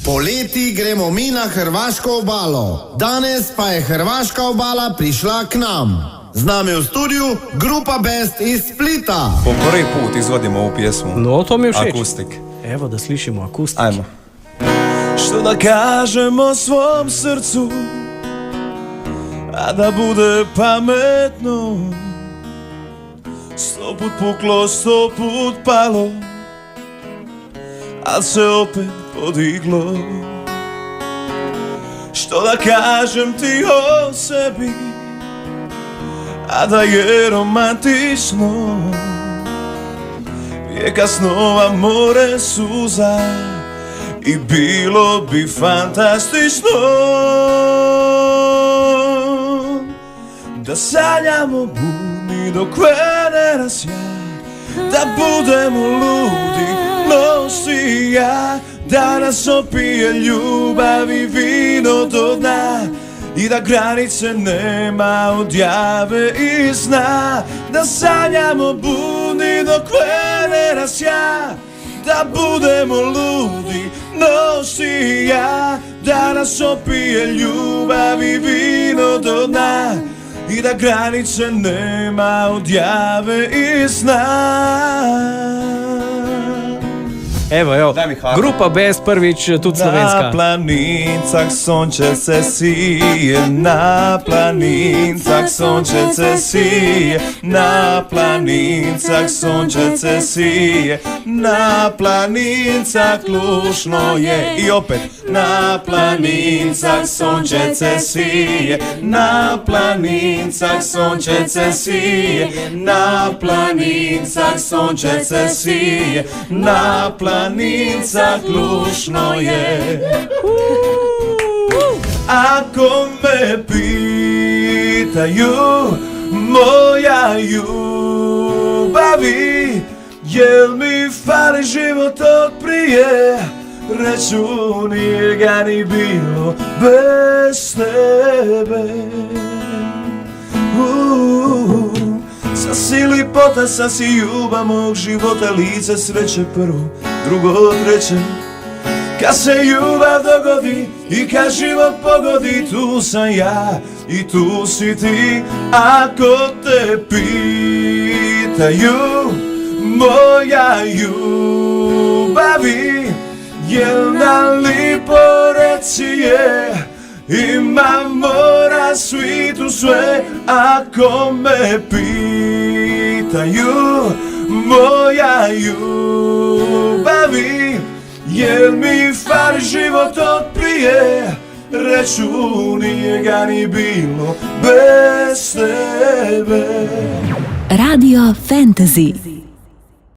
Poleti gremo mi na hrvaško obalo. Danes pa je hrvaška obala prišla k nam. Z nami u studiju grupa Best iz Splita. Po prvi put izvodimo ovu pjesmu. No, to mi je všeč. Akustik. Evo da slišimo akustik. Ajmo. Što da kažemo svom srcu, a da bude pametno. 100 put puklo, 100 put palo, al se opet podiglo. Što da kažem ti o sebi, a da je romantično. Rijeka snova, more suza i bilo bi fantastično da sanjamo budni dok Venera sja, da budemo ludi noć i ja, da nas opije ljubav i vino do dna i da granice nema od jave i sna, da sanjamo budni dok Venera sja, da budemo ludi noć i ja, da nas opije ljubav i vino do dna i da granice nema od jave i sna. Evo, grupa Best prvič, tudi slovenska. Na planincah sončece sije, na planincah sončece sije, na planincah sončece sije, na planincah lušno je. I opet. Na planincah sončece sije, na planincah sončece sije, na planincah sončece sije, na planincah lušno je. Ako me pitaju moja ljubavi, jel mi fali život od prije, reću nije ga ni bilo bez tebe. Sa si lipota, sa si ljubav mog života, lice sreće prvo, drugo treće. Kad se ljubav dogodi i kad život pogodi, tu sam ja i tu si ti. Ako te pitaju moja ljubavi, jel na lipo reci je, ima mora svitu sve. Ako me pitaju moja ljubavi, jel mi fali život od prije, reću nije ga ni bilo bez tebe. Radio Fantasy.